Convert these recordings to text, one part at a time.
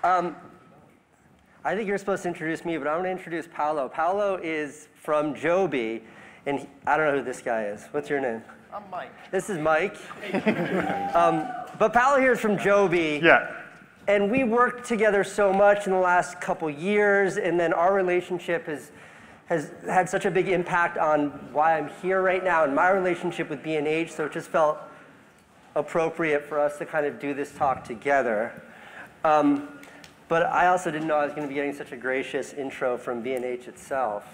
I think you're supposed to introduce me, but I'm going to introduce Paolo. Paolo is from Joby, and I don't know who this guy is. What's your name? I'm Mike. This is Mike. But Paolo here is from Joby. Yeah. And we worked together so much in the last couple years, and then our relationship has had such a big impact on why I'm here right now and my relationship with B&H, so it just felt appropriate for us to kind of do this talk together. But I also didn't know I was going to be getting such a gracious intro from B&H itself.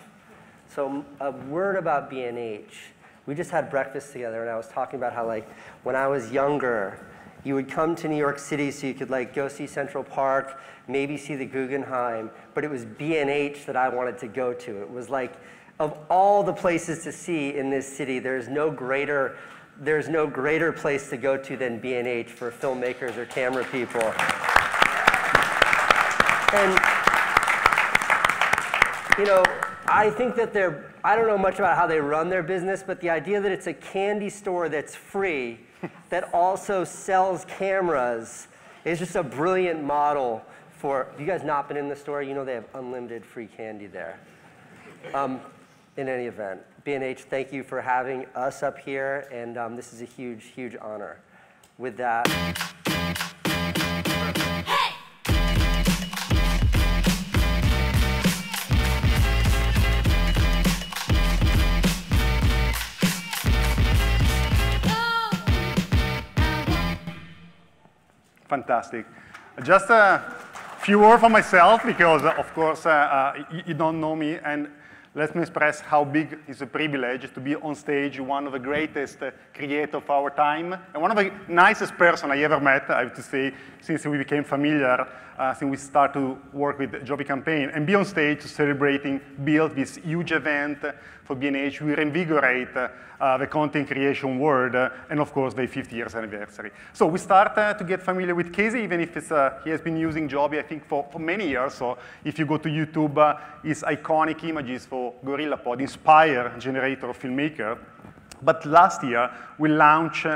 So a word about B&H. We just had breakfast together, and I was talking about how, like, when I was younger, you would come to New York City so you could, like, go see Central Park, maybe see the Guggenheim, but it was B&H that I wanted to go to. It was like, of all the places to see in this city, there's no greater place to go to than B&H for filmmakers or camera people. And, you know, I think that I don't know much about how they run their business, but the idea that it's a candy store that's free, that also sells cameras, is just a brilliant model for, have you guys not been in the store? You know they have unlimited free candy there. In any event, B&H, thank you for having us up here, and this is a huge, huge honor. With that. Fantastic. Just a few words for myself, because of course you don't know me, and let me express how big is a privilege to be on stage, one of the greatest creators of our time, and one of the nicest person I ever met, I have to say, since we became familiar, since we started to work with Joby campaign, and be on stage celebrating Bild, this huge event for B&H. We reinvigorate the content creation world, and of course, the 50 years anniversary. So we start to get familiar with Casey, even if he has been using Joby, I think, for many years. So if you go to YouTube, his iconic images for GorillaPod inspire generator of filmmaker. But last year, we launched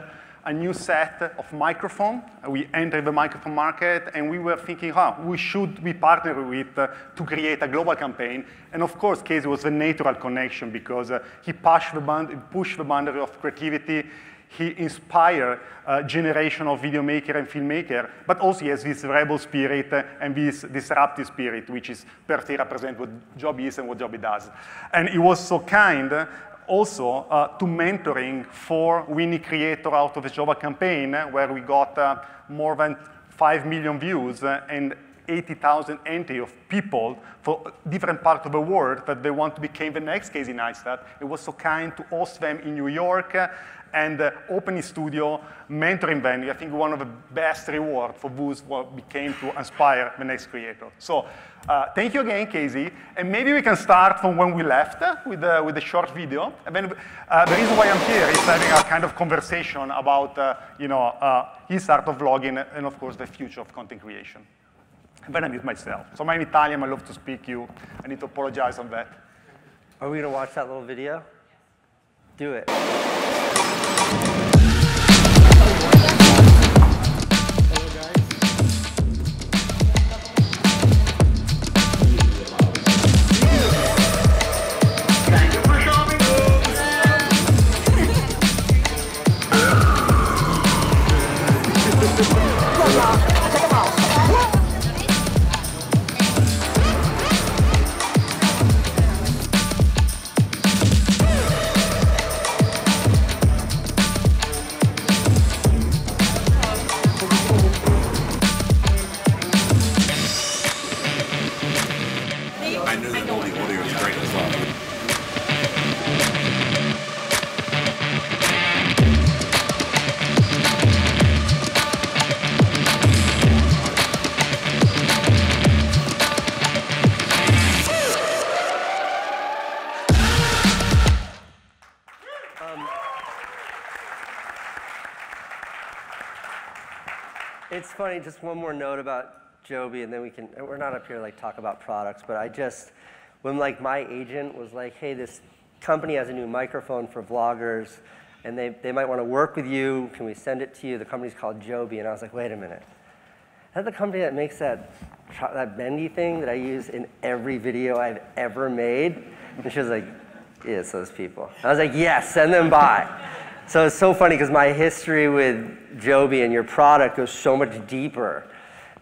a new set of microphone. We entered the microphone market, and we were thinking, we should be partnered with to create a global campaign. And of course, Casey was the natural connection, because he pushed the boundary of creativity. He inspired a generation of video maker and filmmaker, but also he has this rebel spirit and this disruptive spirit, which is perfectly represent what Joby is and what Joby does. And he was so kind also to mentoring 4 winning creators out of the Joby campaign, where we got more than 5 million views and 80,000 entries of people for different parts of the world that they want to become the next Casey Neistat. It was so kind to host them in New York and open a studio, mentoring them. I think one of the best rewards for those who became to inspire the next creator. So thank you again, Casey. And maybe we can start from when we left with a short video. And then the reason why I'm here is having a kind of conversation about his art of vlogging and, of course, the future of content creation. And then I meet myself. So I'm Italian, I love to speak you. I need to apologize on that. Are we going to watch that little video? Do it. It's funny, just one more note about Joby, and then we're not up here to like talk about products, but when like my agent was like, hey, this company has a new microphone for vloggers, and they might want to work with you, can we send it to you? The company's called Joby, and I was like, wait a minute. That's the company that makes that bendy thing that I use in every video I've ever made. And she was like, yeah, it's those people. I was like, yes, send them by. So it's so funny because my history with Joby and your product goes so much deeper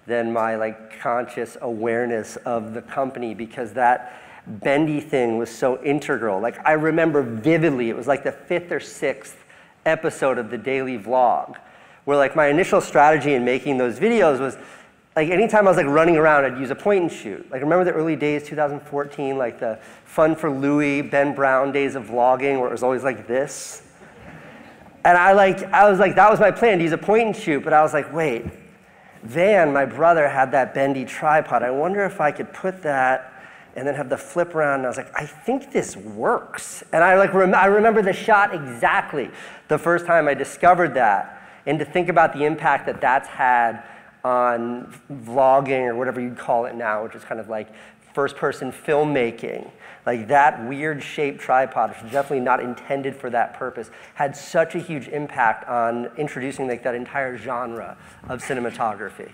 than my like conscious awareness of the company, because that bendy thing was so integral. Like I remember vividly, it was like the 5th or 6th episode of the daily vlog, where like my initial strategy in making those videos was like anytime I was like running around, I'd use a point and shoot. Like remember the early days, 2014, like the Fun for Louie, Ben Brown days of vlogging, where it was always like this. And I was like, that was my plan, to use a point and shoot, but I was like, wait, Van, my brother, had that bendy tripod. I wonder if I could put that and then have the flip around. And I was like, I think this works. And I remember the shot exactly the first time I discovered that, and to think about the impact that that's had on vlogging, or whatever you'd call it now, which is kind of like first-person filmmaking. Like that weird shaped tripod, which is definitely not intended for that purpose, had such a huge impact on introducing like that entire genre of cinematography.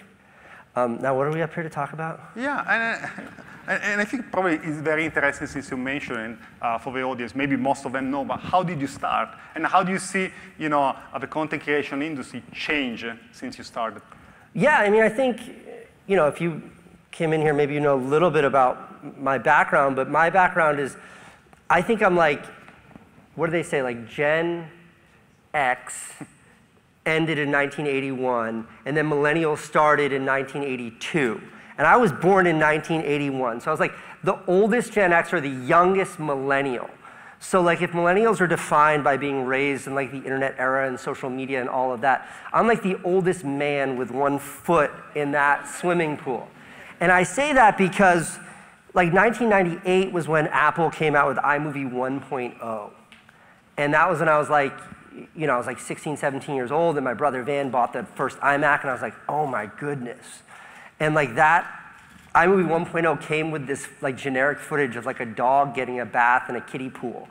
Now, what are we up here to talk about? Yeah, and I think probably it's very interesting, since you mentioned for the audience, maybe most of them know, but how did you start? And how do you see, the content creation industry change since you started? Yeah, I mean, I think, if you came in here, maybe you know a little bit about my background, but my background is, I think I'm like, what do they say, like Gen X ended in 1981, and then millennials started in 1982. And I was born in 1981, so I was like the oldest Gen X or the youngest millennial. So like if millennials are defined by being raised in like the internet era and social media and all of that, I'm like the oldest man with one foot in that swimming pool. And I say that because like 1998 was when Apple came out with iMovie 1.0. And that was when I was like, I was like 16, 17 years old, and my brother Van bought the first iMac, and I was like, oh my goodness. And like that, iMovie 1.0 came with this like generic footage of like a dog getting a bath in a kiddie pool,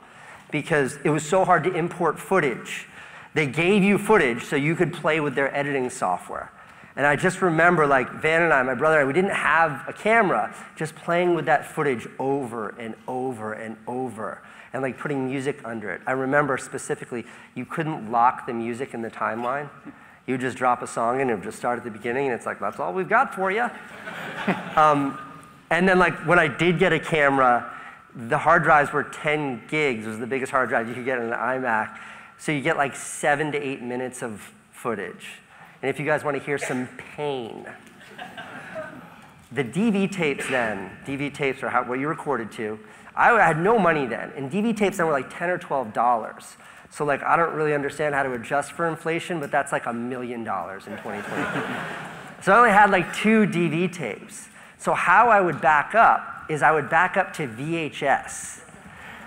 because it was so hard to import footage. They gave you footage so you could play with their editing software. And I just remember like Van and I, my brother and I, we didn't have a camera, just playing with that footage over and over and over, and like putting music under it. I remember specifically, you couldn't lock the music in the timeline. You would just drop a song and it would just start at the beginning, and it's like, that's all we've got for you. And then like when I did get a camera, the hard drives were 10 gigs. It was the biggest hard drive you could get in an iMac. So you get like 7 to 8 minutes of footage. And if you guys want to hear some pain, the DV tapes then, DV tapes are what you recorded to. I had no money then, and DV tapes then were like $10 or $12. So like, I don't really understand how to adjust for inflation, but that's like $1 million in 2020. So I only had like 2 DV tapes. So how I would back up is I would back up to VHS.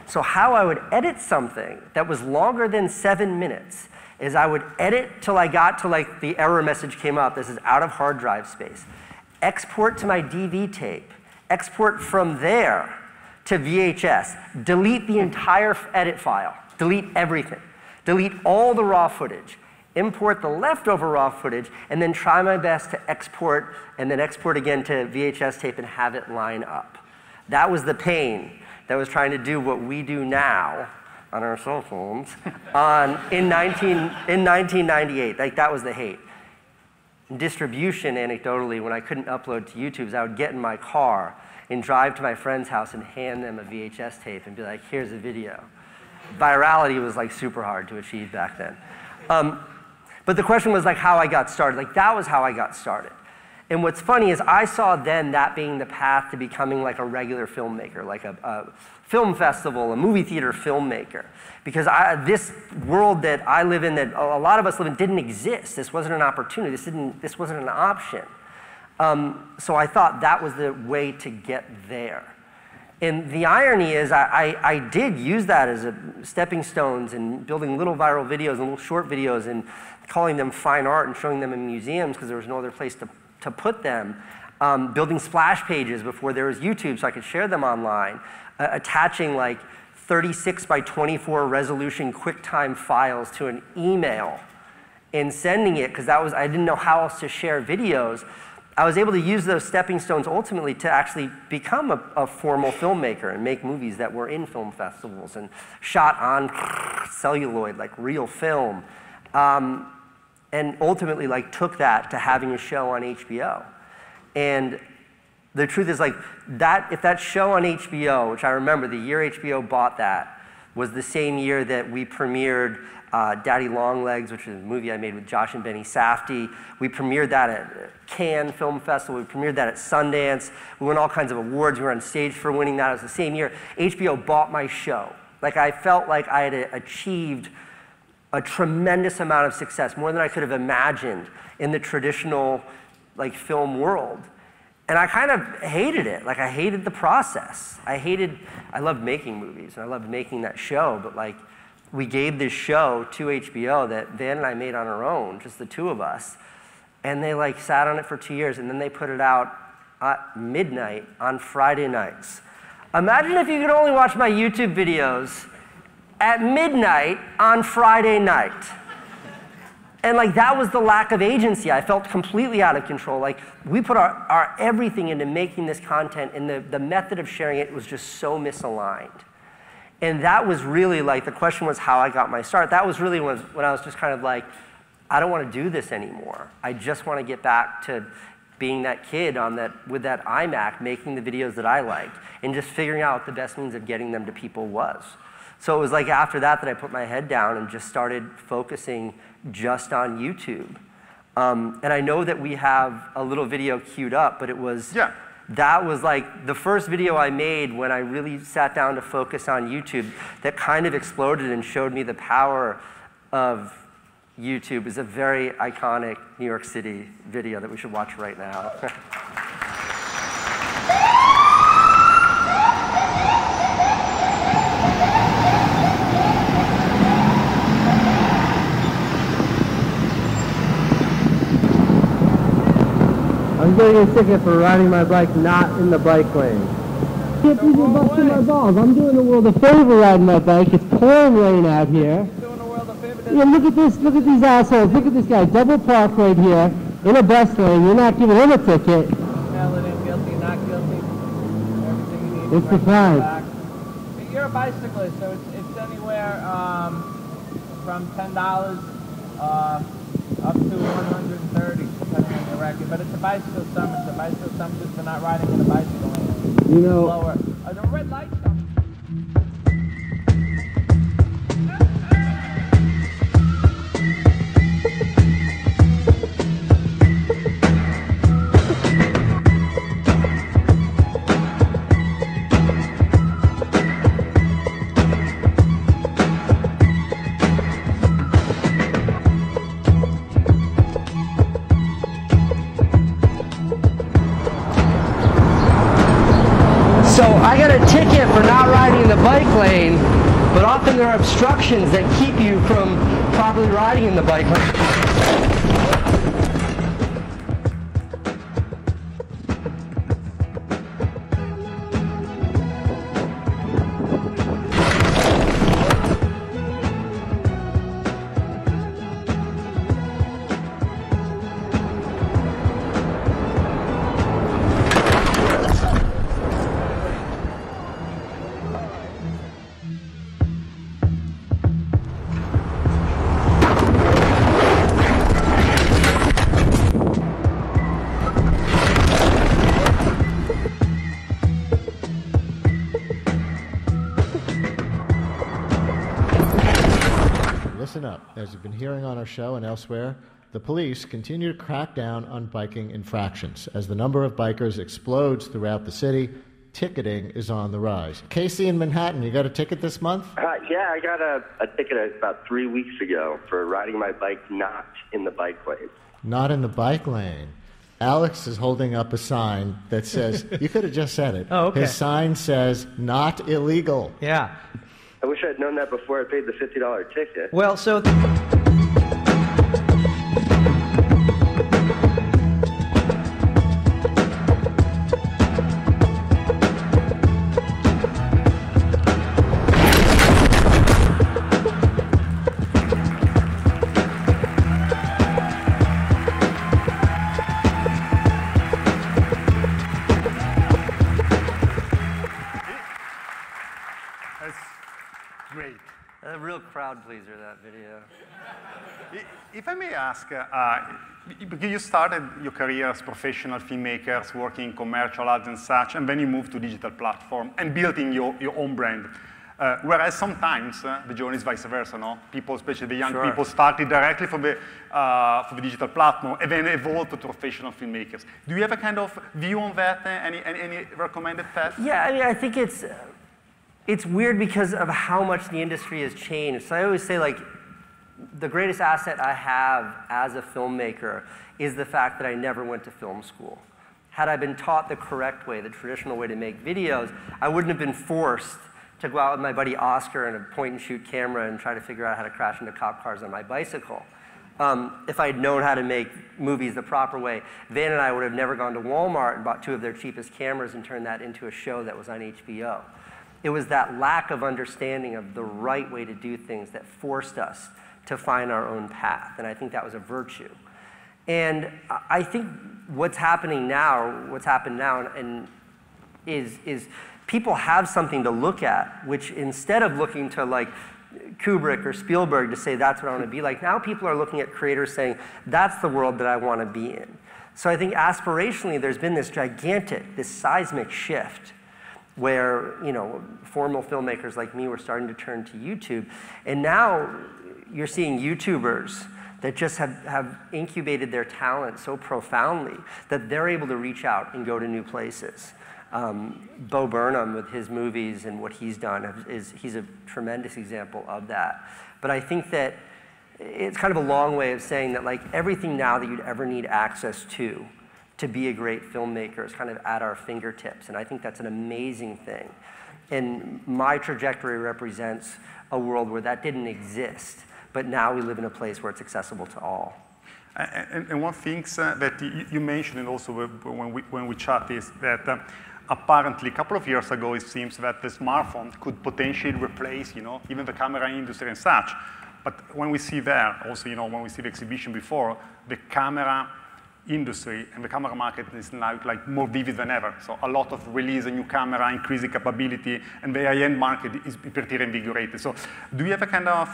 So how I would edit something that was longer than 7 minutes is I would edit till I got to like the error message came up, this is out of hard drive space. Export to my DV tape, export from there to VHS, delete the entire edit file, delete everything, delete all the raw footage, import the leftover raw footage, and then try my best to export, and then export again to VHS tape and have it line up. That was the pain that was trying to do what we do now on our cell phones in 1998. Like, that was the hate. Distribution, anecdotally, when I couldn't upload to YouTube, I would get in my car and drive to my friend's house and hand them a VHS tape and be like, here's a video. Virality was like super hard to achieve back then. But the question was like how I got started. Like, that was how I got started. And what's funny is I saw then that being the path to becoming like a regular filmmaker, like a film festival, a movie theater filmmaker. Because this world that I live in, that a lot of us live in, didn't exist. This wasn't an opportunity. This wasn't an option. So I thought that was the way to get there. And the irony is I did use that as stepping stones and building little viral videos and little short videos and calling them fine art and showing them in museums because there was no other place to put them. Building splash pages before there was YouTube so I could share them online. Attaching like 36 by 24 resolution QuickTime files to an email and sending it, because I didn't know how else to share videos. I was able to use those stepping stones ultimately to actually become a formal filmmaker and make movies that were in film festivals and shot on celluloid, like real film. And ultimately like took that to having a show on HBO. And the truth is like that, if that show on HBO, which I remember the year HBO bought that, was the same year that we premiered Daddy Longlegs, which is a movie I made with Josh and Benny Safdie. We premiered that at Cannes Film Festival. We premiered that at Sundance. We won all kinds of awards. We were on stage for winning that. It was the same year. HBO bought my show. Like I felt like I had achieved a tremendous amount of success, more than I could have imagined in the traditional like film world. And I kind of hated it. Like I hated the process. I loved making movies and I loved making that show, but like we gave this show to HBO that Van and I made on our own, just the two of us. And they like sat on it for 2 years and then they put it out at midnight on Friday nights. Imagine if you could only watch my YouTube videos at midnight on Friday night. And like that was the lack of agency. I felt completely out of control. Like we put our everything into making this content and the method of sharing it was just so misaligned. And that was really like, the question was how I got my start. That was really when I was just kind of like, I don't want to do this anymore. I just want to get back to being that kid with that iMac, making the videos that I liked, and just figuring out what the best means of getting them to people was. So it was like after that I put my head down and just started focusing just on YouTube. And I know that we have a little video queued up, but it was, that was like the first video I made when I really sat down to focus on YouTube that kind of exploded and showed me the power of YouTube. Is a very iconic New York City video that we should watch right now. I'm getting a ticket for riding my bike not in the bike lane. Can't believe you're busting my balls. I'm doing the world a favor riding my bike. It's pouring rain out here. Doing the world a favor. Yeah, look at this. Look at these assholes. Look at this guy. Double park right here in a bus lane. You're not giving him a ticket. Tell it in guilty, not guilty. Everything you need. It's the crime. You're a bicyclist, so it's anywhere from $10 up to $130, depending on your record. But it's a bicycle summit. It's a bicycle summit just for not riding in a bicycle lane. You know. Lower. The red light comes. So I got a ticket for not riding in the bike lane, but often there are obstructions that keep you from properly riding in the bike lane. Listen up. As you've been hearing on our show and elsewhere, the police continue to crack down on biking infractions. As the number of bikers explodes throughout the city, ticketing is on the rise. Casey in Manhattan, you got a ticket this month? Yeah, I got a ticket about 3 weeks ago for riding my bike not in the bike lane. Not in the bike lane. Alex is holding up a sign that says, you could have just said it. Oh, okay. His sign says, not illegal. Yeah. I wish I'd known that before I paid the $50 ticket. Well, so... crowd pleaser, that video. If I may ask, because you started your career as professional filmmakers, working in commercial ads and such, and then you moved to digital platform and building your own brand. Whereas sometimes the journey is vice versa, no? People, especially the young people, started directly for the digital platform and then evolved to professional filmmakers. Do you have a kind of view on that? Any recommended path? Yeah, I mean, I think it's weird because of how much the industry has changed. So I always say, like, the greatest asset I have as a filmmaker is the fact that I never went to film school. Had I been taught the correct way, the traditional way to make videos, I wouldn't have been forced to go out with my buddy Oscar and a point-and-shoot camera and try to figure out how to crash into cop cars on my bicycle. If I had known how to make movies the proper way, Van and I would have never gone to Walmart and bought 2 of their cheapest cameras and turned that into a show that was on HBO. It was that lack of understanding of the right way to do things that forced us to find our own path, and I think that was a virtue. And I think what's happened now and is people have something to look at, which instead of looking to like Kubrick or Spielberg to say that's what I want to be like, now people are looking at creators saying that's the world that I want to be in. So I think aspirationally there's been this this seismic shift where, you know, formal filmmakers like me were starting to turn to YouTube, and now you're seeing YouTubers that just have incubated their talent so profoundly that they're able to reach out and go to new places. Bo Burnham with his movies and what he's done, he's a tremendous example of that. But I think that it's kind of a long way of saying that, like, everything now that you'd ever need access to be a great filmmaker is kind of at our fingertips. And I think that's an amazing thing. And my trajectory represents a world where that didn't exist. But now we live in a place where it's accessible to all. And one thing that you mentioned, and also when we chat, is that apparently a couple of years ago it seems that the smartphone could potentially replace, you know, even the camera industry and such. But when we see there, also, you know, when we see the exhibition before, the camera industry and the camera market is now like more vivid than ever. So a lot of release a new camera, increasing capability, and the high-end market is pretty reinvigorated. So do you have a kind of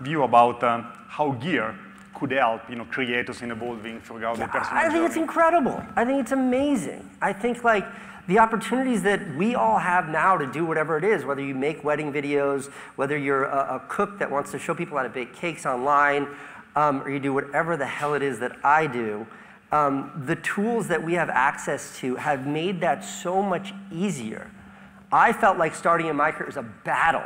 view about how gear could help, you know, creators in evolving throughout the personal journey? I think it's incredible. I think it's amazing. I think, like, the opportunities that we all have now to do whatever it is, whether you make wedding videos, whether you're a cook that wants to show people how to bake cakes online, or you do whatever the hell it is that I do, the tools that we have access to have made that so much easier. I felt like starting in my career was a battle.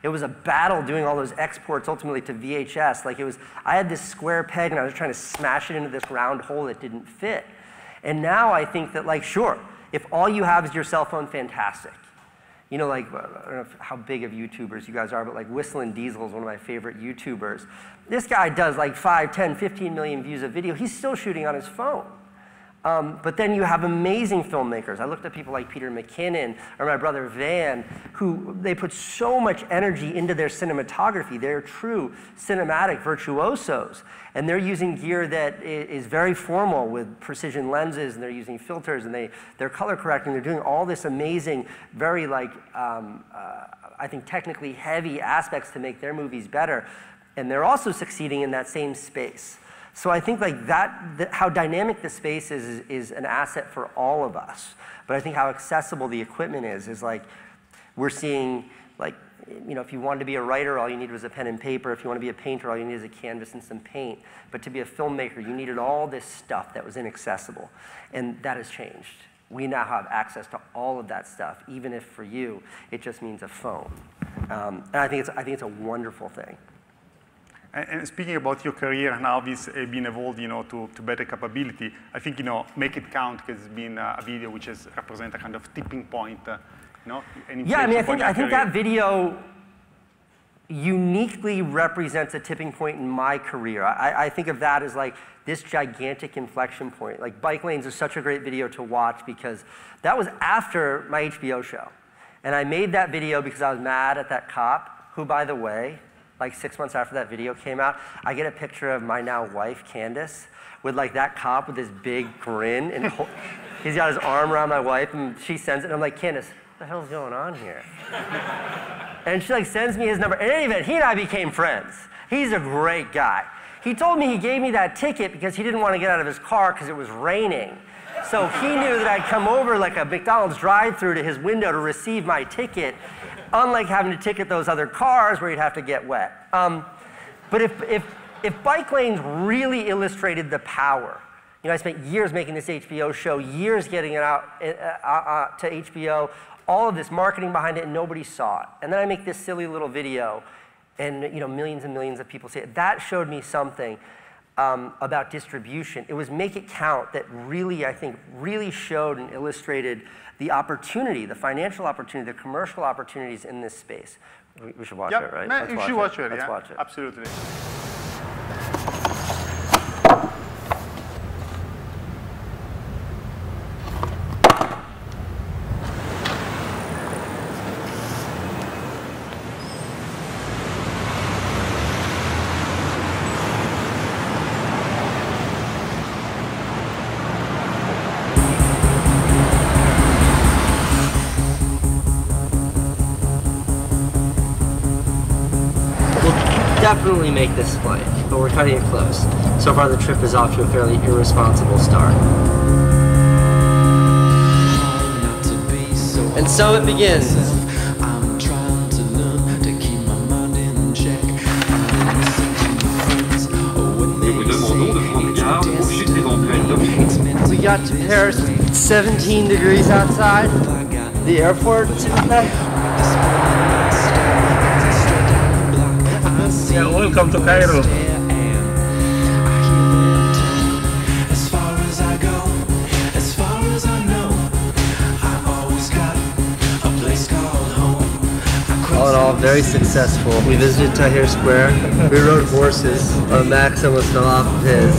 It was a battle doing all those exports ultimately to VHS. Like, I had this square peg and I was trying to smash it into this round hole that didn't fit. And now I think that, like, sure, if all you have is your cell phone, fantastic. You know, like, I don't know how big of YouTubers you guys are, but like Whistling Diesel is one of my favorite YouTubers. This guy does like 5, 10, 15 million views a video. He's still shooting on his phone. But then you have amazing filmmakers. I looked at people like Peter McKinnon or my brother Van, who they put so much energy into their cinematography. They're true cinematic virtuosos. And they're using gear that is very formal with precision lenses, and they're using filters, and they're color correcting. They're doing all this amazing, very, like, I think technically heavy aspects to make their movies better. And they're also succeeding in that same space. So I think, like, how dynamic the space is an asset for all of us. But I think how accessible the equipment is like, we're seeing, like, you know, if you wanted to be a writer, all you needed was a pen and paper. If you want to be a painter, all you needed is a canvas and some paint. But to be a filmmaker, you needed all this stuff that was inaccessible. And that has changed. We now have access to all of that stuff, even if for you, it just means a phone. And I think it's a wonderful thing. And speaking about your career and how this has been evolved, you know, to better capability, I think, you know, Make It Count has been a video which has represented a kind of tipping point, you know, yeah, I mean, I think that video uniquely represents a tipping point in my career. I think of that as like this gigantic inflection point. Like, Bike Lanes is such a great video to watch because that was after my HBO show. And I made that video because I was mad at that cop, who, by the way, like 6 months after that video came out, I get a picture of my now wife, Candace, with like that cop with this big grin, and he's got his arm around my wife, and she sends it, and I'm like, Candace, what the hell's going on here? And she like sends me his number. In any event, he and I became friends. He's a great guy. He told me he gave me that ticket because he didn't want to get out of his car because it was raining. So he knew that I'd come over like a McDonald's drive-through to his window to receive my ticket, unlike having to ticket those other cars where you'd have to get wet. But if bike lanes really illustrated the power, you know, I spent years making this HBO show, years getting it out to HBO, all of this marketing behind it, and nobody saw it. And then I make this silly little video, and you know, millions and millions of people see it. That showed me something about distribution. It was Make It Count that really, I think, really showed and illustrated the opportunity, the financial opportunity, the commercial opportunities in this space. We should watch it, right? Man, you should watch it, Let's watch it. Absolutely. Definitely make this flight, but we're cutting it close. So far the trip is off to a fairly irresponsible start. And so it begins. We got to Paris, 17 degrees outside. The airport today. Yeah, welcome to Cairo. As far as I go, as far as I know, I always got a place called home. All in all, very successful. We visited Tahrir Square. We rode horses. Max almost fell off of his.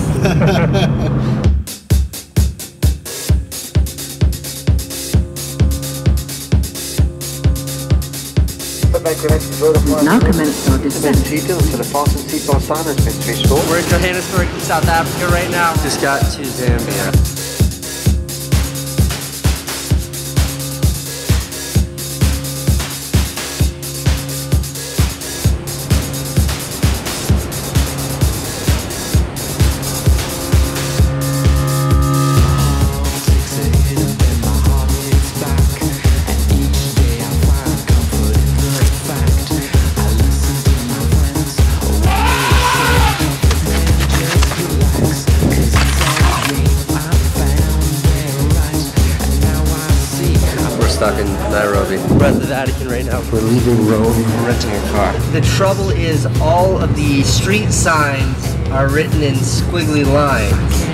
Now commence your descent. To the fasten seatbelt sign has been restored. We're in Johannesburg, South Africa right now. Just got to Zambia. Stuck in Nairobi. We're at the Vatican right now. We're leaving Rome, renting a car. The trouble is all of the street signs are written in squiggly lines.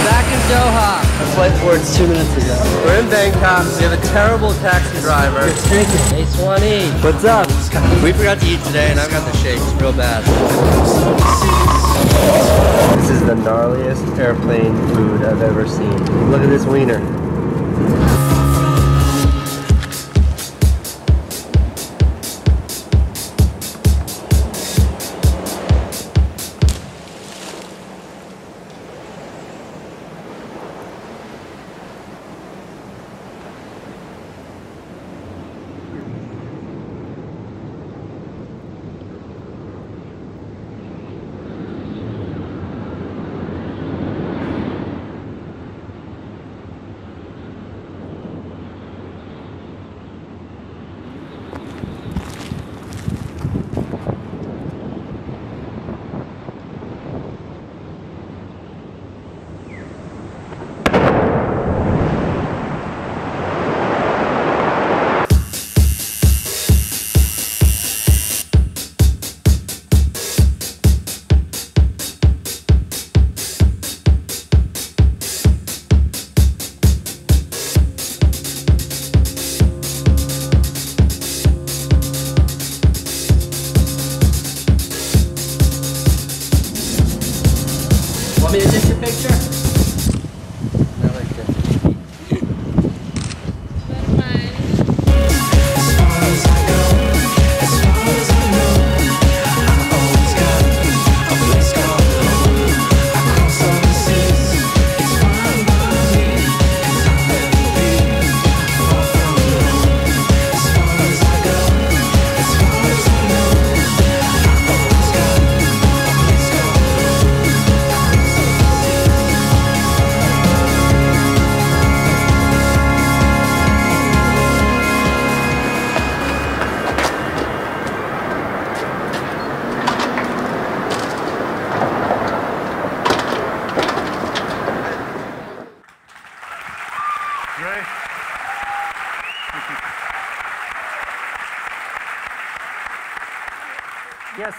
Back in Doha. Our flight board's 2 minutes ago. We're in Bangkok. We have a terrible taxi driver. Ace 1E. What's up? We forgot to eat today and I've got the shakes real bad. This is the gnarliest airplane food I've ever seen. Look at this wiener. Want me to take your picture? I like this.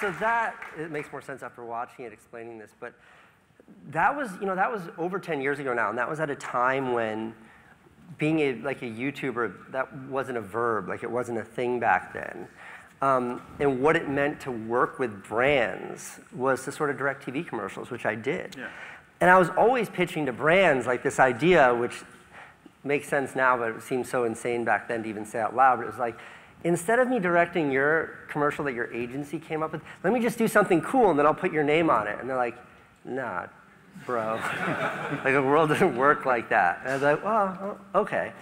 so that, it makes more sense after watching it, explaining this, but that was, that was over 10 years ago now, and that was at a time when being a YouTuber, that wasn't a verb, like it wasn't a thing back then. And what it meant to work with brands was to sort of direct TV commercials, which I did. Yeah. And I was always pitching to brands like this idea, which makes sense now, but it seemed so insane back then to even say out loud. But it was like, instead of me directing your commercial that your agency came up with, let me just do something cool and then I'll put your name on it. And they're like, nah, bro. Like the world doesn't work like that. And I was like, well, okay.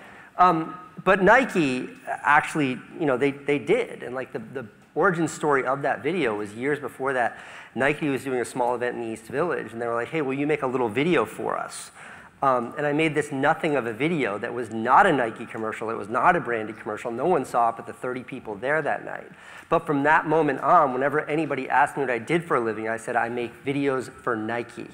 But Nike actually, they did. And like the origin story of that video was years before that. Nike was doing a small event in the East Village, and they were like, hey, will you make a little video for us? And I made this nothing of a video that was not a Nike commercial. It was not a branded commercial. No one saw it but the 30 people there that night. But from that moment on, whenever anybody asked me what I did for a living, I said, I make videos for Nike.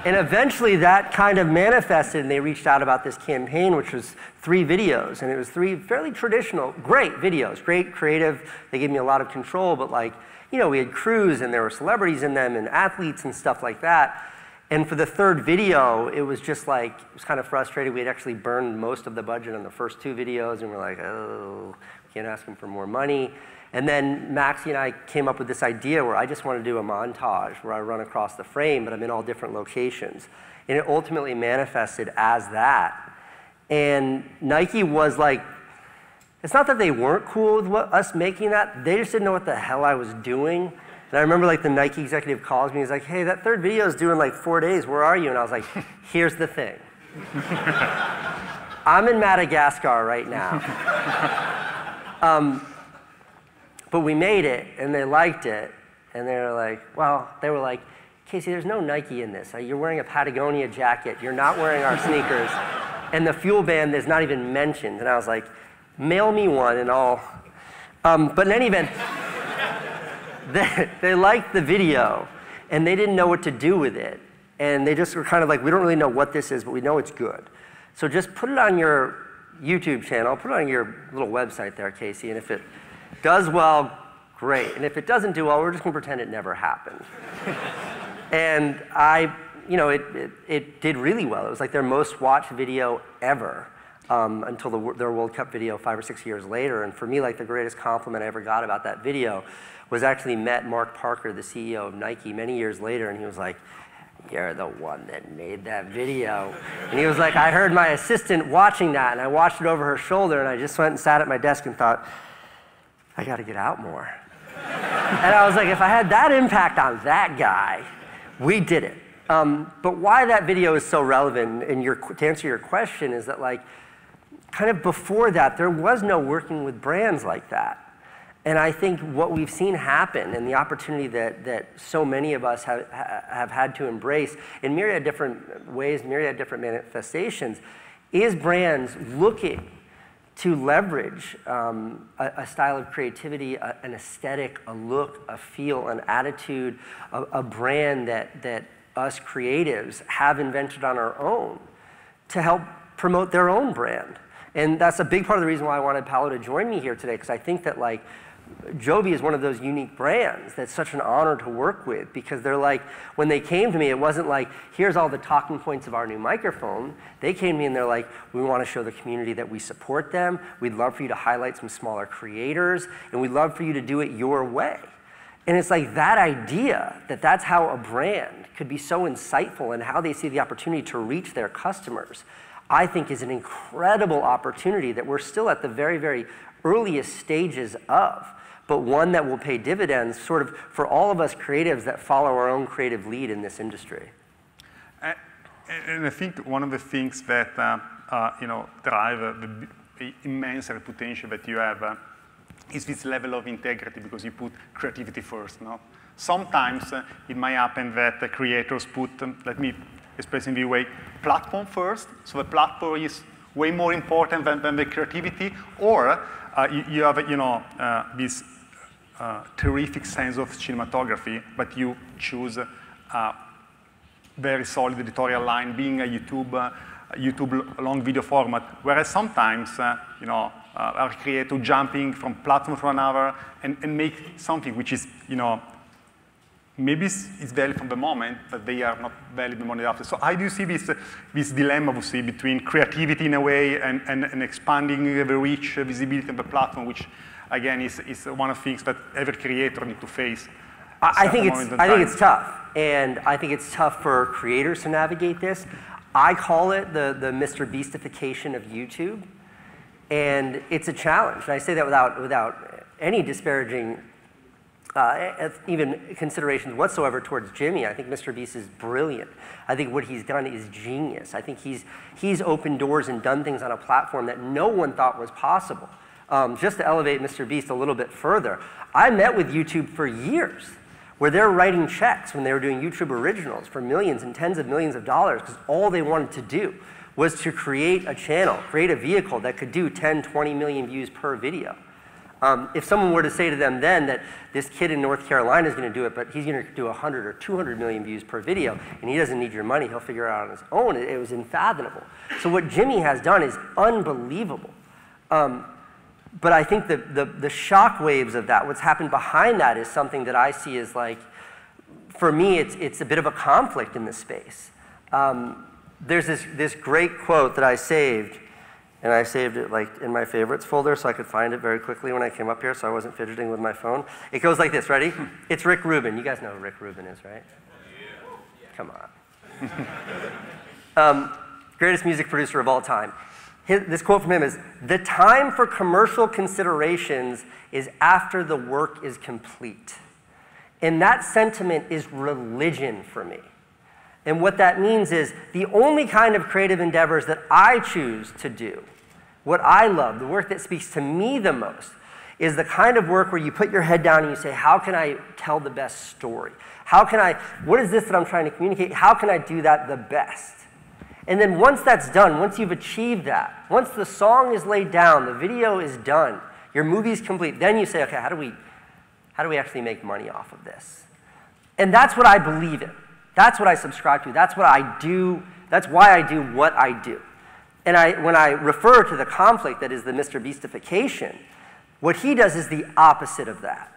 And eventually that kind of manifested, and they reached out about this campaign, which was 3 videos. And it was 3 fairly traditional, great videos, great creative. They gave me a lot of control, but like, we had crews and there were celebrities in them and athletes and stuff like that. And for the 3rd video, it was just like, it was kind of frustrating. We had actually burned most of the budget on the first 2 videos, and we're like, oh, we can't ask them for more money. And then Maxie and I came up with this idea where I just want to do a montage where I run across the frame, but I'm in all different locations. And it ultimately manifested as that. And Nike was like, it's not that they weren't cool with us making that, they just didn't know what the hell I was doing. And I remember like the Nike executive calls me, he's like, hey, that 3rd video is doing like 4 days, where are you? And I was like, here's the thing. I'm in Madagascar right now. But we made it, and they liked it, and they were like, Casey, there's no Nike in this. You're wearing a Patagonia jacket. You're not wearing our sneakers. And the fuel band is not even mentioned. And I was like, mail me one, and I'll... But in any event, they liked the video, and they didn't know what to do with it. And they just were kind of like, we don't really know what this is, but we know it's good. So just put it on your YouTube channel, put it on your little website there, Casey, and if it does well, great. And if it doesn't do well, we're just going to pretend it never happened. And it did really well. It was like their most watched video ever until their World Cup video 5 or 6 years later. And for me, like the greatest compliment I ever got about that video was actually met Mark Parker, the CEO of Nike, many years later, and he was like, you're the one that made that video. And he was like, I heard my assistant watching that, and I watched it over her shoulder, and I just went and sat at my desk and thought, I got to get out more. And I was like, if I had that impact on that guy, we did it. But why that video is so relevant, and to answer your question, is that like, kind of before that, there was no working with brands like that. And I think what we've seen happen, and the opportunity that so many of us have had to embrace in myriad different ways, myriad different manifestations, is brands looking to leverage a style of creativity, an aesthetic, a look, a feel, an attitude, a brand that us creatives have invented on our own to help promote their own brand. And that's a big part of the reason why I wanted Paolo to join me here today, because I think that like, Joby is one of those unique brands that's such an honor to work with, because they're like, when they came to me, it wasn't like, here's all the talking points of our new microphone. They came to me and they're like, we want to show the community that we support them. We'd love for you to highlight some smaller creators, and we'd love for you to do it your way. And it's like that idea, that's how a brand could be so insightful in how they see the opportunity to reach their customers, I think is an incredible opportunity that we're still at the very, very earliest stages of, but one that will pay dividends sort of for all of us creatives that follow our own creative lead in this industry. And I think one of the things that drive the immense reputation that you have is this level of integrity, because you put creativity first. No? Sometimes it might happen that the creators put, let me express in the way, platform first. So the platform is way more important than the creativity, or you have this terrific sense of cinematography, but you choose a very solid editorial line, being a YouTube long video format. Whereas sometimes, are creator jumping from platform to another and make something which is, maybe it's valid from the moment, but they are not valid the moment after. So how do you see this dilemma, we see, between creativity in a way and expanding the reach, visibility of the platform, which again is one of the things that every creator needs to face? I think it's tough, and I think it's tough for creators to navigate this. I call it the Mr. Beastification of YouTube, and it's a challenge. And I say that without any disparaging even considerations whatsoever towards Jimmy. I think Mr. Beast is brilliant. I think what he's done is genius. I think he's opened doors and done things on a platform that no one thought was possible. Just to elevate Mr. Beast a little bit further, I met with YouTube for years where they're writing checks when they were doing YouTube originals for millions and tens of millions of dollars because all they wanted to do was to create a channel, create a vehicle that could do 10, 20 million views per video. If someone were to say to them then that this kid in North Carolina is going to do it, but he's going to do 100 or 200 million views per video, and he doesn't need your money, he'll figure it out on his own, it was unfathomable. So what Jimmy has done is unbelievable. But I think the shock waves of that, what's happened behind that is something that I see as like, for me, it's a bit of a conflict in this space. There's this great quote that I saved, and I saved it like in my favorites folder so I could find it very quickly when I came up here so I wasn't fidgeting with my phone. It goes like this, ready? It's Rick Rubin. You guys know who Rick Rubin is, right? Come on. Greatest music producer of all time. This quote from him is, "The time for commercial considerations is after the work is complete." And that sentiment is religion for me. And what that means is the only kind of creative endeavors that I choose to do, what I love, the work that speaks to me the most, is the kind of work where you put your head down and you say, how can I tell the best story? What is this that I'm trying to communicate? How can I do that the best? And then once that's done, once you've achieved that, once the song is laid down, the video is done, your movie's complete, then you say, okay, how do we actually make money off of this? And that's what I believe in. That's what I subscribe to. That's what I do. That's why I do what I do. And when I refer to the conflict that is the Mr. Beastification, what he does is the opposite of that.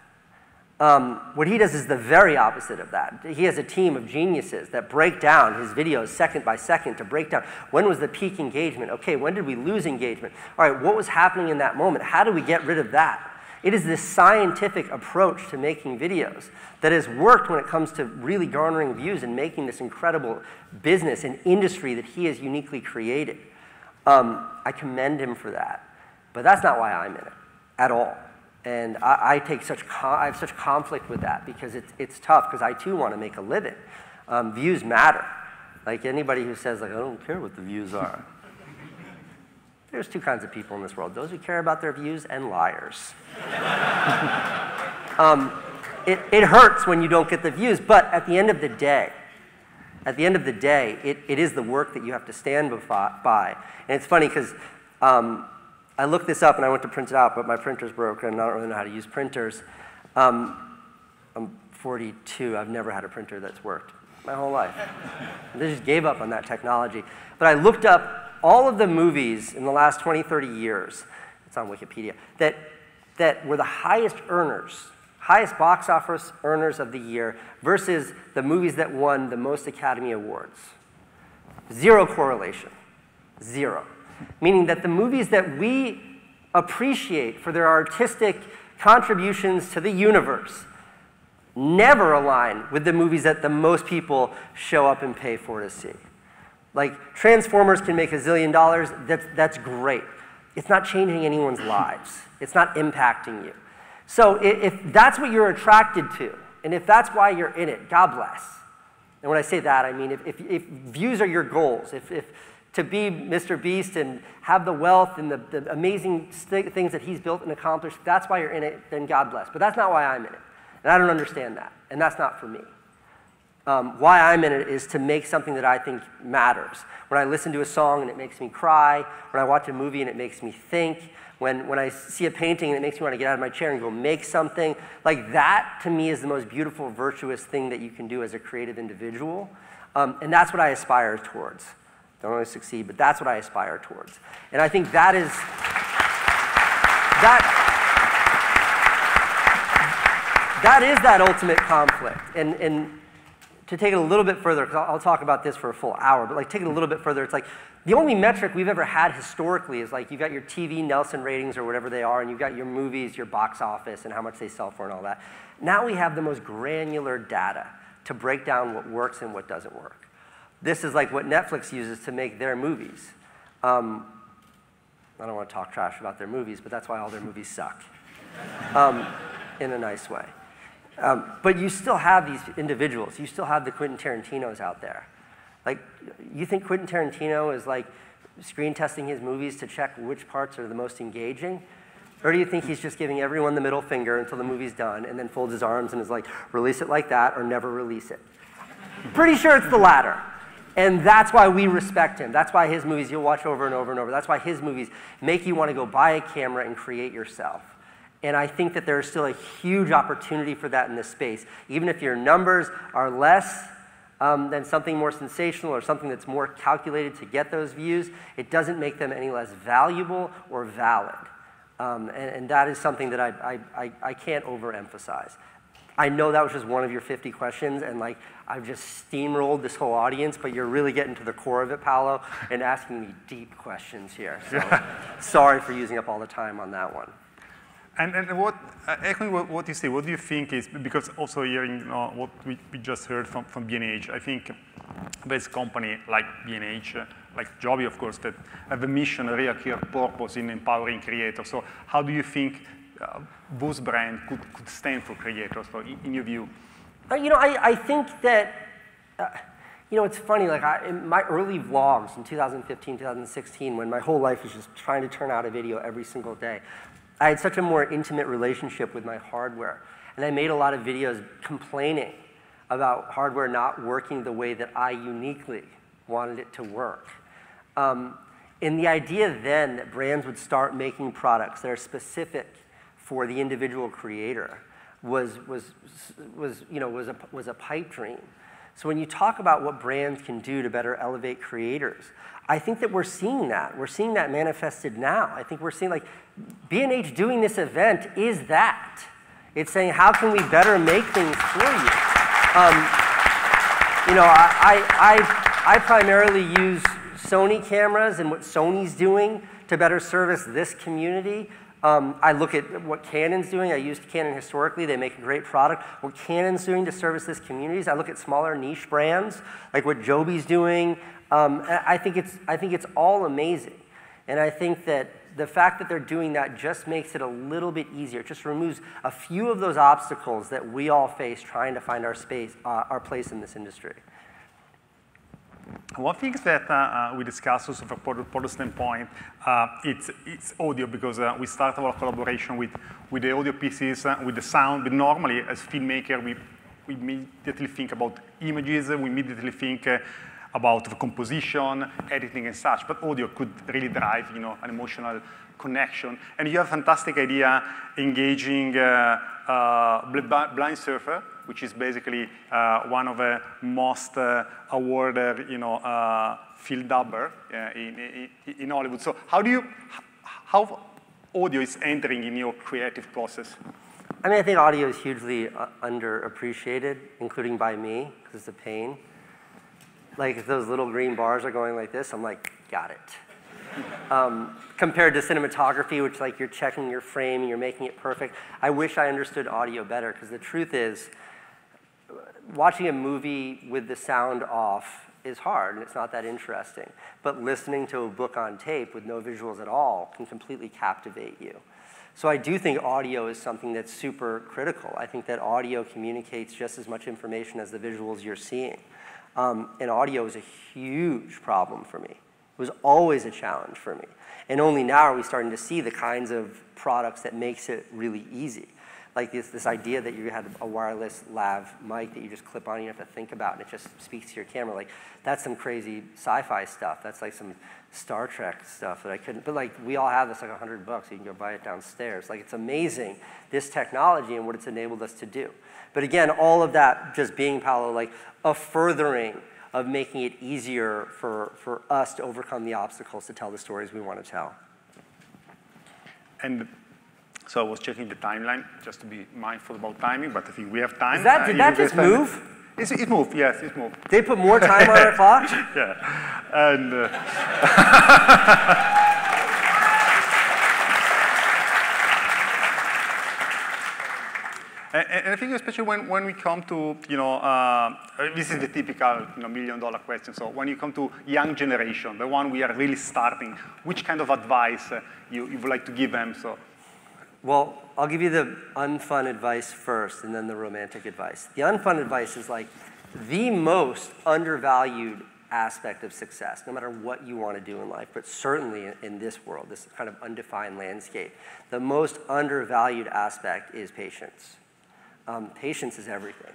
What he does is the very opposite of that. He has a team of geniuses that break down his videos second by second to break down when was the peak engagement. Okay, when did we lose engagement? All right, what was happening in that moment? How do we get rid of that? It is this scientific approach to making videos that has worked when it comes to really garnering views and making this incredible business and industry that he has uniquely created. I commend him for that. But that's not why I'm in it at all. And I have such conflict with that because it's tough because I too want to make a living. Views matter. Like anybody who says like, I don't care what the views are. There's two kinds of people in this world, those who care about their views and liars. It hurts when you don't get the views, but at the end of the day, it is the work that you have to stand by. And it's funny because I looked this up and I went to print it out, but my printer's broken and I don't really know how to use printers. I'm 42, I've never had a printer that's worked my whole life. They just gave up on that technology. But I looked up all of the movies in the last 20, 30 years, it's on Wikipedia, that were the highest earners, highest box office earners of the year versus the movies that won the most Academy Awards. Zero correlation, zero. Meaning that the movies that we appreciate for their artistic contributions to the universe never align with the movies that the most people show up and pay for to see. Like, Transformers can make $1 zillion, that's great. It's not changing anyone's lives. It's not impacting you. So if that's what you're attracted to, and if that's why you're in it, God bless. And when I say that, I mean if views are your goals, if to be Mr. Beast and have the wealth and the amazing things that he's built and accomplished, if that's why you're in it, then God bless. But that's not why I'm in it. And I don't understand that. And that's not for me. Why I'm in it is to make something that I think matters. When I listen to a song and it makes me cry, when I watch a movie and it makes me think, when I see a painting and it makes me want to get out of my chair and go make something, like that to me is the most beautiful, virtuous thing that you can do as a creative individual. And that's what I aspire towards. Don't always succeed, but that's what I aspire towards. And I think that is... that is that ultimate conflict. And to take it a little bit further, because I'll talk about this for a full hour, but like take it a little bit further, it's like the only metric we've ever had historically is like you've got your TV Nielsen ratings or whatever they are, and you've got your movies, your box office, and how much they sell for and all that. Now we have the most granular data to break down what works and what doesn't work. This is like what Netflix uses to make their movies. I don't want to talk trash about their movies, but that's why all their movies suck, in a nice way. But you still have these individuals. You still have the Quentin Tarantinos out there. Like, you think Quentin Tarantino is like screen testing his movies to check which parts are the most engaging? Or do you think he's just giving everyone the middle finger until the movie's done and then folds his arms and is like, release it like that or never release it? Pretty sure it's the latter. And that's why we respect him. That's why his movies you'll watch over and over and over. That's why his movies make you want to go buy a camera and create yourself. And I think that there's still a huge opportunity for that in this space. Even if your numbers are less than something more sensational or something that's more calculated to get those views, it doesn't make them any less valuable or valid. And that is something that I can't overemphasize. I know that was just one of your 50 questions, and like I've just steamrolled this whole audience, but you're really getting to the core of it, Paolo, and asking me deep questions here. So sorry for using up all the time on that one. And what, echoing what you say, what do you think is, because also hearing what we just heard from B&H, I think this company like B&H, like Joby, of course, that have a mission, a real clear purpose in empowering creators. So how do you think those brands could stand for creators, so in your view? I think that, it's funny, like in my early vlogs in 2015, 2016, when my whole life was just trying to turn out a video every single day, I had such a more intimate relationship with my hardware. And I made a lot of videos complaining about hardware not working the way that I uniquely wanted it to work. And the idea then that brands would start making products that are specific for the individual creator was a pipe dream. So when you talk about what brands can do to better elevate creators, I think that we're seeing that. We're seeing that manifested now. I think we're seeing like B&H doing this event is that. It's saying, how can we better make things for you? I primarily use Sony cameras and what Sony's doing to better service this community. I look at what Canon's doing. I used Canon historically. They make a great product. What Canon's doing to service this community. I look at smaller niche brands, like what Joby's doing. I think it's all amazing. And I think that the fact that they're doing that just makes it a little bit easier. It just removes a few of those obstacles that we all face trying to find our place in this industry. One thing that we discussed also from a product standpoint, it's audio, because we started our collaboration with the audio pieces, with the sound, but normally as filmmaker, we immediately think about images, we immediately think about the composition, editing and such, but audio could really drive an emotional connection. And you have a fantastic idea engaging Blind Surfer, which is basically one of the most awarded, field dubber in Hollywood. So how audio is entering in your creative process? I think audio is hugely underappreciated, including by me, because it's a pain. Like if those little green bars are going like this, I'm like, got it. Compared to cinematography, which like you're checking your frame and you're making it perfect. I wish I understood audio better, because the truth is, watching a movie with the sound off is hard and it's not that interesting. But listening to a book on tape with no visuals at all can completely captivate you. So I do think audio is something that's super critical. I think that audio communicates just as much information as the visuals you're seeing. And audio is a huge problem for me. It was always a challenge for me. And only now are we starting to see the kinds of products that makes it really easy. Like this idea that you had a wireless lav mic that you just clip on, you don't have to think about, and it just speaks to your camera. Like, that's some crazy sci-fi stuff. That's like some Star Trek stuff that I couldn't, but like we all have this, like $100, you can go buy it downstairs. Like, it's amazing, this technology and what it's enabled us to do. But again, all of that just being, Paolo, like a furthering of making it easier for us to overcome the obstacles to tell the stories we want to tell. And So I was checking the timeline just to be mindful about timing, but I think we have time. Did that just move? It moved, yes, it moved. They put more time on our clock? Yeah. And, and I think especially when we come to, this is the typical million-dollar question. So when you come to young generation, the one we are really starting, which kind of advice you would like to give them? So. Well, I'll give you the unfun advice first and then the romantic advice. The unfun advice is like the most undervalued aspect of success, no matter what you want to do in life, but certainly in this world, this kind of undefined landscape. The most undervalued aspect is patience. Patience is everything.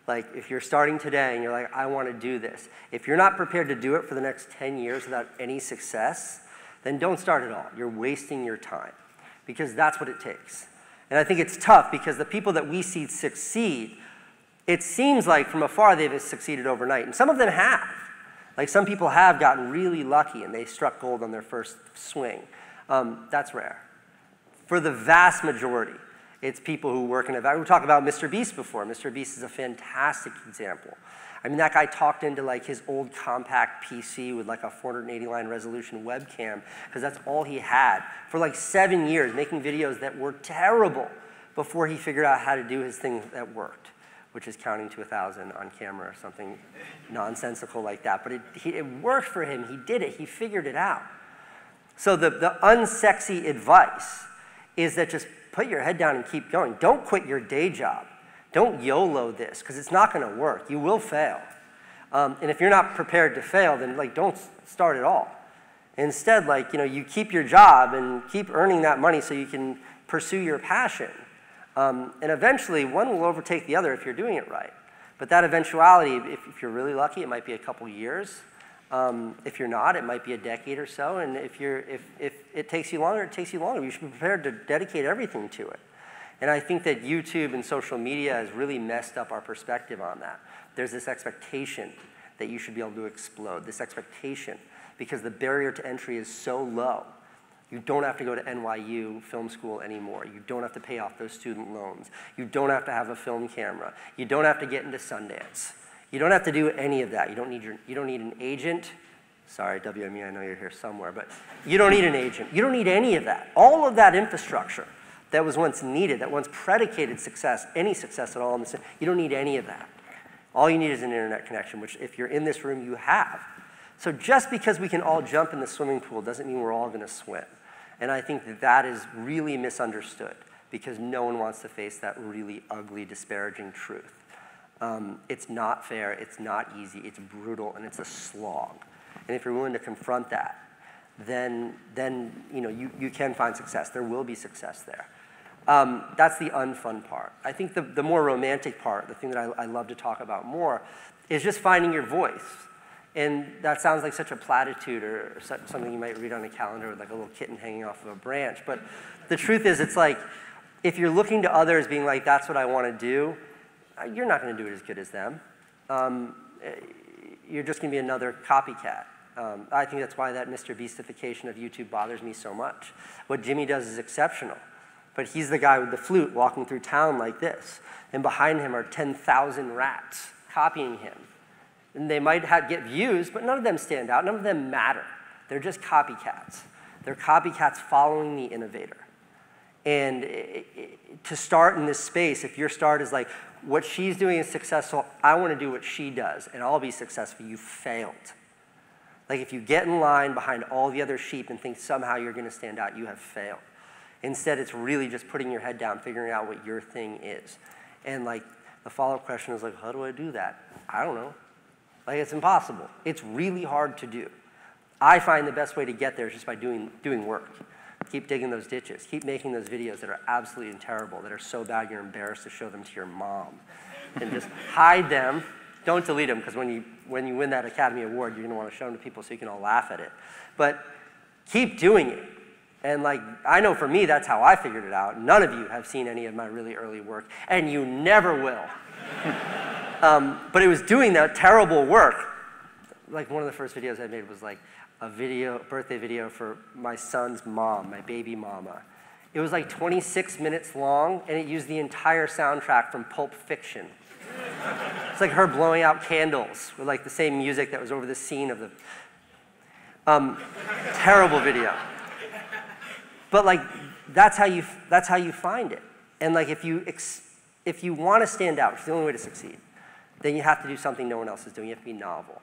Like if you're starting today and you're like, I want to do this, if you're not prepared to do it for the next 10 years without any success, then don't start at all. You're wasting your time because that's what it takes. And I think it's tough because the people that we see succeed, it seems like from afar they've succeeded overnight. And some of them have. Like some people have gotten really lucky and they struck gold on their first swing. That's rare. For the vast majority, it's people who work in a vacuum. We talked about Mr. Beast before. Mr. Beast is a fantastic example. I mean, that guy talked into like his old compact PC with like a 480-line resolution webcam because that's all he had for like 7 years, making videos that were terrible before he figured out how to do his thing that worked, which is counting to 1,000 on camera or something nonsensical like that. But it worked for him. He did it. He figured it out. So the unsexy advice is that just put your head down and keep going. Don't quit your day job. Don't YOLO this, because it's not going to work. You will fail. And if you're not prepared to fail, then like don't start at all. Instead, like you keep your job and keep earning that money so you can pursue your passion. And eventually, one will overtake the other if you're doing it right. But that eventuality, if you're really lucky, it might be a couple years. If you're not, it might be a decade or so. And if it takes you longer, it takes you longer. You should be prepared to dedicate everything to it. And I think that YouTube and social media has really messed up our perspective on that. There's this expectation that you should be able to explode, this expectation, because the barrier to entry is so low. You don't have to go to NYU film school anymore. You don't have to pay off those student loans. You don't have to have a film camera. You don't have to get into Sundance. You don't have to do any of that. You don't need an agent. Sorry, WME, I know you're here somewhere, but you don't need an agent. You don't need any of that. All of that infrastructure that was once needed, that once predicated success, any success at all, you don't need any of that. All you need is an internet connection, which if you're in this room, you have. So just because we can all jump in the swimming pool doesn't mean we're all going to swim. And I think that is really misunderstood because no one wants to face that really ugly, disparaging truth. It's not fair, it's not easy, it's brutal, and it's a slog. And if you're willing to confront that, then you can find success. There will be success there. That's the unfun part. I think the more romantic part, the thing that I love to talk about more, is just finding your voice. And that sounds like such a platitude or something you might read on a calendar with like a little kitten hanging off of a branch. But the truth is, it's like, if you're looking to others being like, that's what I want to do, you're not going to do it as good as them. You're just going to be another copycat. I think that's why that Mr. Beastification of YouTube bothers me so much. What Jimmy does is exceptional. But he's the guy with the flute walking through town like this. And behind him are 10,000 rats copying him. And they might get views, but none of them stand out. None of them matter. They're just copycats. They're copycats following the innovator. And to start in this space, if your start is like, what she's doing is successful, I want to do what she does, and I'll be successful, you failed. Like if you get in line behind all the other sheep and think somehow you're going to stand out, you have failed. Instead, it's really just putting your head down, figuring out what your thing is. And like the follow-up question is like, how do I do that? I don't know. Like it's impossible. It's really hard to do. I find the best way to get there is just by doing work. Keep digging those ditches. Keep making those videos that are absolutely terrible, that are so bad you're embarrassed to show them to your mom. And just hide them. Don't delete them, because when you win that Academy Award, you're going to want to show them to people so you can all laugh at it. But keep doing it. And like, I know for me, that's how I figured it out. None of you have seen any of my really early work, and you never will. But it was doing that terrible work. Like one of the first videos I made was like a birthday video for my son's mom, my baby mama. It was like 26 minutes long, and it used the entire soundtrack from Pulp Fiction. It's like her blowing out candles with like the same music that was over the scene of the terrible video. But like that's how you find it. And like if you want to stand out, it's the only way to succeed. Then you have to do something no one else is doing. You have to be novel.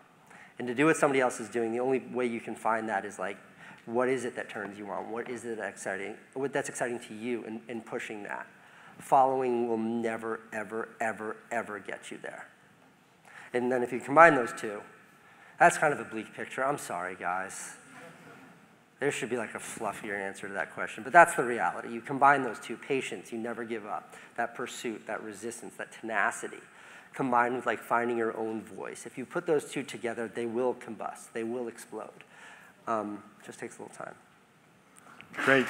And to do what somebody else is doing, the only way you can find that is like, what is it that turns you on? What is it that's exciting to you, and pushing that. Following will never, ever, ever, ever get you there. And then if you combine those two, that's kind of a bleak picture. I'm sorry, guys. There should be like a fluffier answer to that question, but that's the reality. You combine those two, patience, you never give up, that pursuit, that resistance, that tenacity, combined with like finding your own voice. If you put those two together, they will combust, they will explode. Just takes a little time. Great.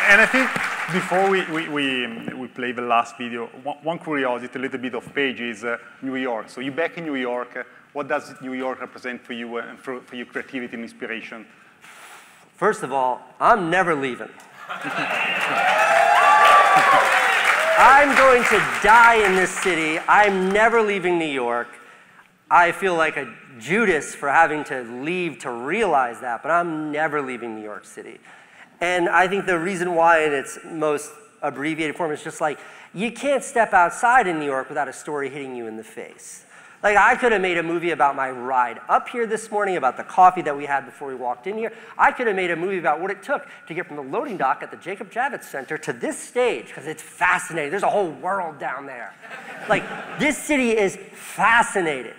And I think before we play the last video, one curiosity, a little bit of page is New York. So you're back in New York. What does New York represent for you and for your creativity and inspiration? First of all, I'm never leaving. I'm going to die in this city. I'm never leaving New York. I feel like a Judas for having to leave to realize that, but I'm never leaving New York City. And I think the reason why in its most abbreviated form is just like, you can't step outside in New York without a story hitting you in the face. Like, I could have made a movie about my ride up here this morning, about the coffee that we had before we walked in here. I could have made a movie about what it took to get from the loading dock at the Jacob Javits Center to this stage, because it's fascinating. There's a whole world down there. Like, this city is fascinating,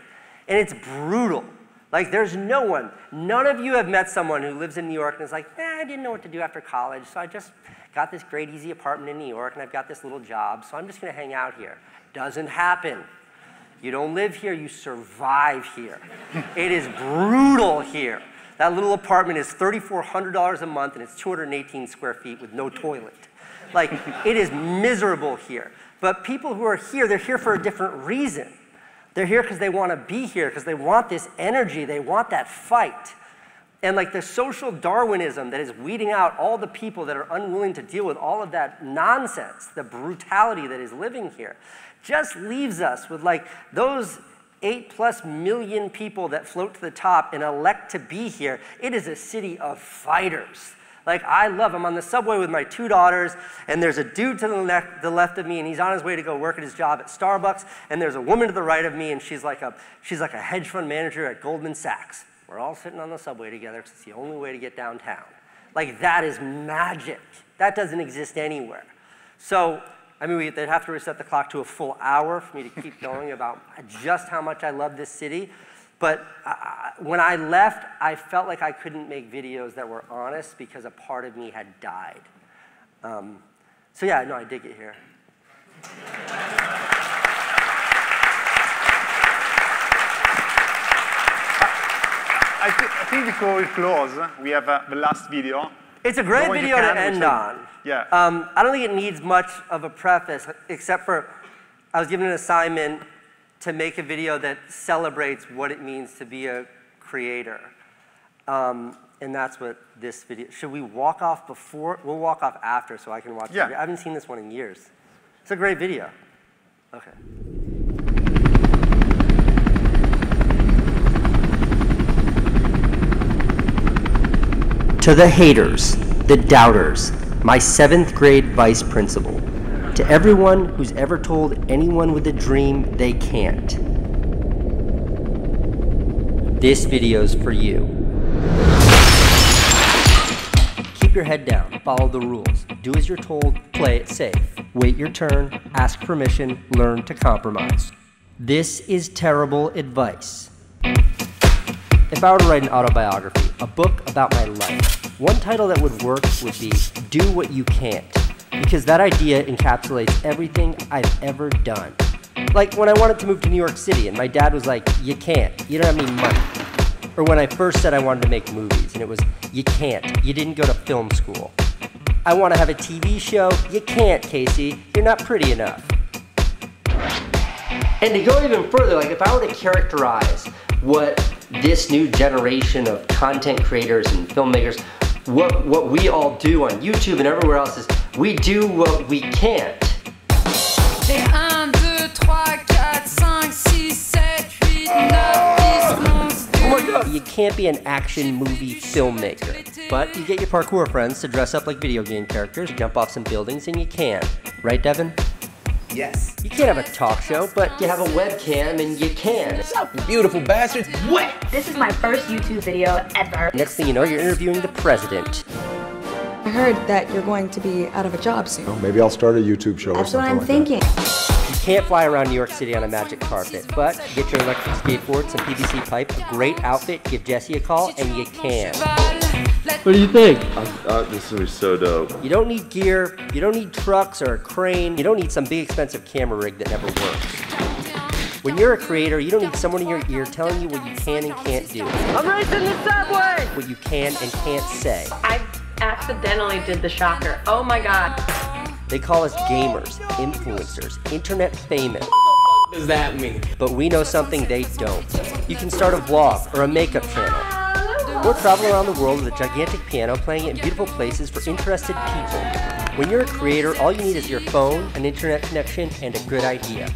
and it's brutal. Like, there's no one, none of you have met someone who lives in New York and is like, I didn't know what to do after college, so I just got this great, easy apartment in New York, and I've got this little job, so I'm just going to hang out here. Doesn't happen. You don't live here, you survive here. It is brutal here. That little apartment is $3,400 a month, and it's 218 square feet with no toilet. Like, it is miserable here. But people who are here, they're here for a different reason. They're here because they want to be here, because they want this energy, they want that fight. And like the social Darwinism that is weeding out all the people that are unwilling to deal with all of that nonsense, the brutality that is living here, just leaves us with like those 8+ million people that float to the top and elect to be here. It is a city of fighters. Like, I'm on the subway with my 2 daughters, and there's a dude to the left of me, and he's on his way to go work at his job at Starbucks, and there's a woman to the right of me, and she's like a hedge fund manager at Goldman Sachs. We're all sitting on the subway together because it's the only way to get downtown. Like, that is magic. That doesn't exist anywhere. So, I mean, they'd have to reset the clock to a full hour for me to keep going about just how much I love this city. But when I left, I felt like I couldn't make videos that were honest because a part of me had died. So yeah, no, I did get here. I think before we close, we have the last video. It's a great video to end on. Yeah. I don't think it needs much of a preface, except for I was given an assignment to make a video that celebrates what it means to be a creator. And that's what this video, should we walk off before? We'll walk off after so I can watch it. I haven't seen this one in years. It's a great video. Okay. To the haters, the doubters, my 7th grade vice principal. To everyone who's ever told anyone with a dream they can't. This video's for you. Keep your head down, follow the rules, do as you're told, play it safe. Wait your turn, ask permission, learn to compromise. This is terrible advice. If I were to write an autobiography, a book about my life, one title that would work would be Do What You Can't. Because that idea encapsulates everything I've ever done. Like when I wanted to move to New York City and my dad was like, you can't, you don't have any money. Or when I first said I wanted to make movies and it was, you can't, you didn't go to film school. I want to have a TV show, you can't, Casey, you're not pretty enough. And to go even further, like if I were to characterize what this new generation of content creators and filmmakers, what we all do on YouTube and everywhere else is we do what we can't. Et 1, 2, 3, 4, 5, 6, 7, 8, 9, 10, 11, 12. Oh my God. You can't be an action movie filmmaker, but you get your parkour friends to dress up like video game characters, jump off some buildings, and you can. Right, Devin? Yes. You can't have a talk show, but you have a webcam and you can. What's up, you beautiful bastards? What? This is my first YouTube video ever. Next thing you know, you're interviewing the president. I heard that you're going to be out of a job soon. Well, maybe I'll start a YouTube show or something like that. That's what I'm thinking. You can't fly around New York City on a magic carpet, but get your electric skateboard, some PVC pipe, a great outfit, give Jesse a call, and you can. What do you think? This is gonna be so dope. You don't need gear, you don't need trucks or a crane, you don't need some big expensive camera rig that never works. When you're a creator, you don't need someone in your ear telling you what you can and can't do. I'm racing the subway! What you can and can't say. I accidentally did the shocker. Oh my God. They call us gamers, influencers, internet famous. What does that mean? But we know something they don't. You can start a vlog or a makeup channel. Or travel around the world with a gigantic piano, playing it in beautiful places for interested people. When you're a creator, all you need is your phone, an internet connection, and a good idea.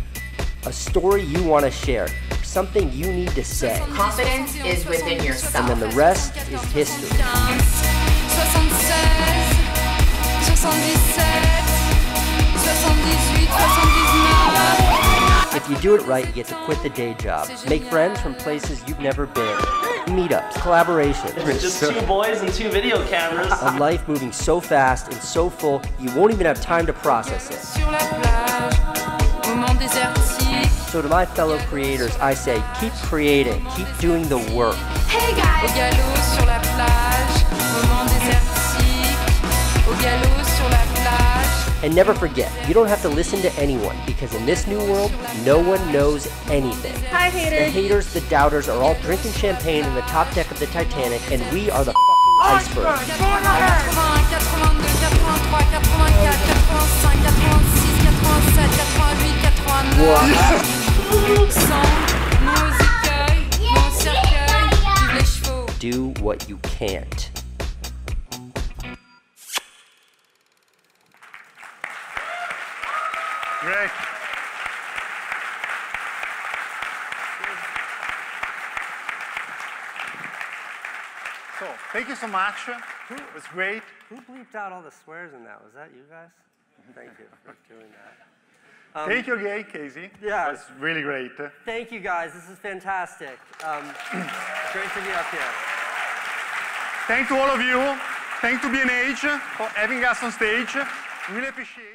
A story you want to share, something you need to say. Confidence is within yourself. And then the rest is history. 76, 77, 78, 79. If you do it right, you get to quit the day job. Make friends from places you've never been. Meetups, collaborations. It's just 2 boys and 2 video cameras. A life moving so fast and so full, you won't even have time to process it. So to my fellow creators, I say, keep creating, keep doing the work. Hey guys! Au galop sur la plage, moment désertique. Au galop sur la plage. And never forget, you don't have to listen to anyone, because in this new world, no one knows anything. Hi haters! The haters, the doubters are all drinking champagne in the top deck of the Titanic, and we are the iceberg. 80, 81, 82, 83, 84, 85, 86, 87, 88, 89. Do what you can't. Great. So, thank you so much. It was great. Who bleeped out all the swears in that? Was that you guys? Thank you for doing that. Thank you again, Casey. Yeah. It was really great. Thank you guys. This is fantastic. Great to be up here. Thank to all of you. Thank to B&H for having us on stage. Really appreciate it.